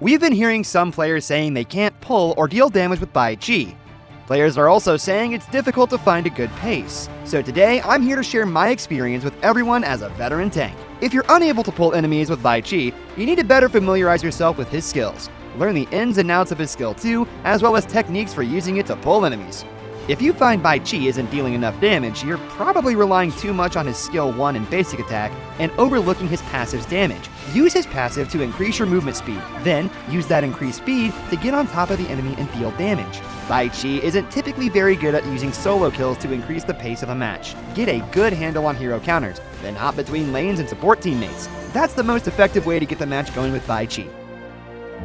We've been hearing some players saying they can't pull or deal damage with Bai Qi. Players are also saying it's difficult to find a good pace. So today, I'm here to share my experience with everyone as a veteran tank. If you're unable to pull enemies with Bai Qi, you need to better familiarize yourself with his skills. Learn the ins and outs of his skill 2, as well as techniques for using it to pull enemies. If you find Bai Qi isn't dealing enough damage, you're probably relying too much on his skill 1 and basic attack and overlooking his passive's damage. Use his passive to increase your movement speed, then use that increased speed to get on top of the enemy and deal damage. Bai Qi isn't typically very good at using solo kills to increase the pace of a match. Get a good handle on hero counters, then hop between lanes and support teammates. That's the most effective way to get the match going with Bai Qi.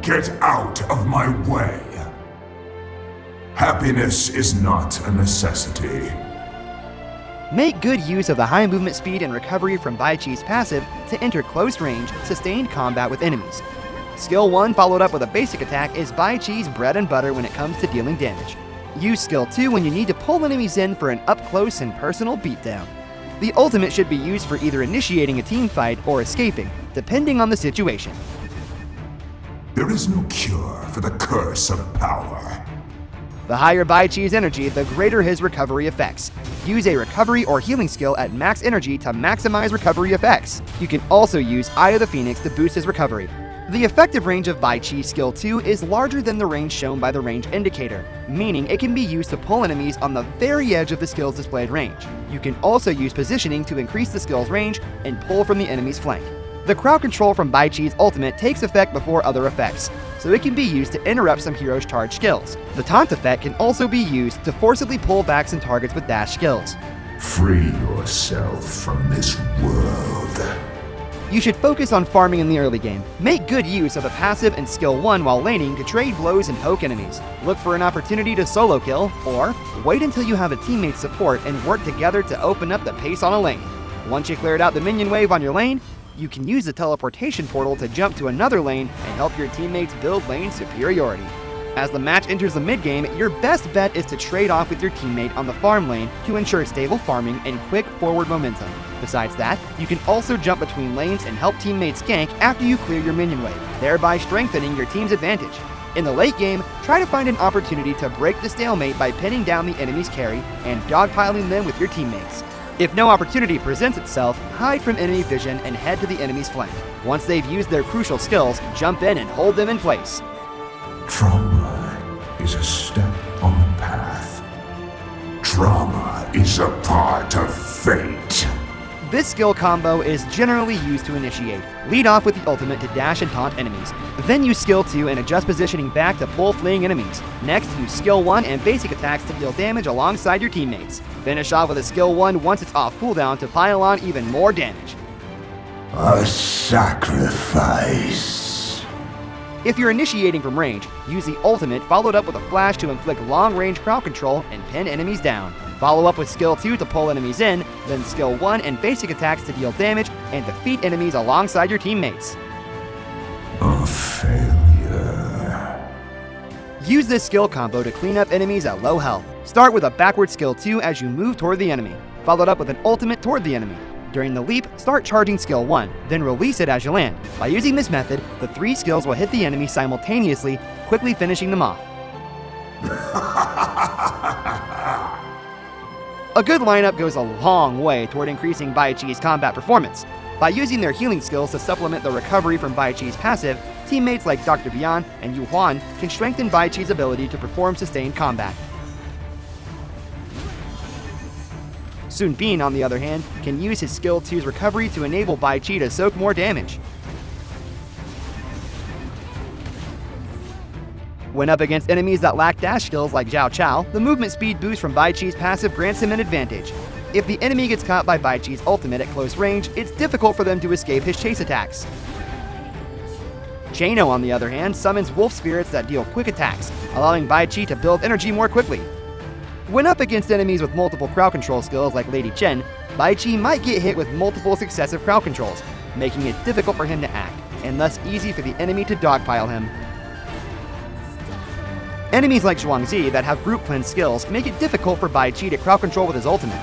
Get out of my way. Happiness is not a necessity. Make good use of the high movement speed and recovery from Bai Qi's passive to enter close range, sustained combat with enemies. Skill 1 followed up with a basic attack is Bai Qi's bread and butter when it comes to dealing damage. Use Skill 2 when you need to pull enemies in for an up-close and personal beatdown. The ultimate should be used for either initiating a team fight or escaping, depending on the situation. There is no cure for the curse of power. The higher Bai Qi's energy, the greater his recovery effects. Use a recovery or healing skill at max energy to maximize recovery effects. You can also use Eye of the Phoenix to boost his recovery. The effective range of Bai Qi Skill 2 is larger than the range shown by the range indicator, meaning it can be used to pull enemies on the very edge of the skill's displayed range. You can also use positioning to increase the skill's range and pull from the enemy's flank. The crowd control from Bai Qi's ultimate takes effect before other effects, so it can be used to interrupt some heroes' charge skills. The taunt effect can also be used to forcibly pull back some targets with dash skills. Free yourself from this world. You should focus on farming in the early game. Make good use of the passive and skill 1 while laning to trade blows and poke enemies. Look for an opportunity to solo kill, or wait until you have a teammate's support and work together to open up the pace on a lane. Once you cleared out the minion wave on your lane, you can use the teleportation portal to jump to another lane and help your teammates build lane superiority. As the match enters the mid-game, your best bet is to trade off with your teammate on the farm lane to ensure stable farming and quick forward momentum. Besides that, you can also jump between lanes and help teammates gank after you clear your minion wave, thereby strengthening your team's advantage. In the late game, try to find an opportunity to break the stalemate by pinning down the enemy's carry and dogpiling them with your teammates. If no opportunity presents itself, hide from enemy vision and head to the enemy's flank. Once they've used their crucial skills, jump in and hold them in place. Trauma is a step on the path. Trauma is a part of fate. This skill combo is generally used to initiate. Lead off with the ultimate to dash and taunt enemies. Then use skill 2 and adjust positioning back to pull fleeing enemies. Next, use skill 1 and basic attacks to deal damage alongside your teammates. Finish off with a skill 1 once it's off cooldown to pile on even more damage. A sacrifice. If you're initiating from range, use the ultimate followed up with a flash to inflict long-range crowd control and pin enemies down. Follow up with skill 2 to pull enemies in, then skill 1 and basic attacks to deal damage and defeat enemies alongside your teammates. A failure. Use this skill combo to clean up enemies at low health. Start with a backward skill 2 as you move toward the enemy, followed up with an ultimate toward the enemy. During the leap, start charging skill 1, then release it as you land. By using this method, the 3 skills will hit the enemy simultaneously, quickly finishing them off. A good lineup goes a long way toward increasing Bai Qi's combat performance. By using their healing skills to supplement the recovery from Bai Qi's passive, teammates like Dr. Bian and Yu Huan can strengthen Bai Qi's ability to perform sustained combat. Sun Bin, on the other hand, can use his skill 2's recovery to enable Bai Qi to soak more damage. When up against enemies that lack dash skills like Zhao Chao, the movement speed boost from Bai Qi's passive grants him an advantage. If the enemy gets caught by Bai Qi's ultimate at close range, it's difficult for them to escape his chase attacks. Chano, on the other hand, summons wolf spirits that deal quick attacks, allowing Bai Qi to build energy more quickly. When up against enemies with multiple crowd control skills like Lady Chen, Bai Qi might get hit with multiple successive crowd controls, making it difficult for him to act, and thus easy for the enemy to dogpile him. Enemies like Zhuangzi that have group cleanse skills make it difficult for Bai Qi to crowd control with his ultimate.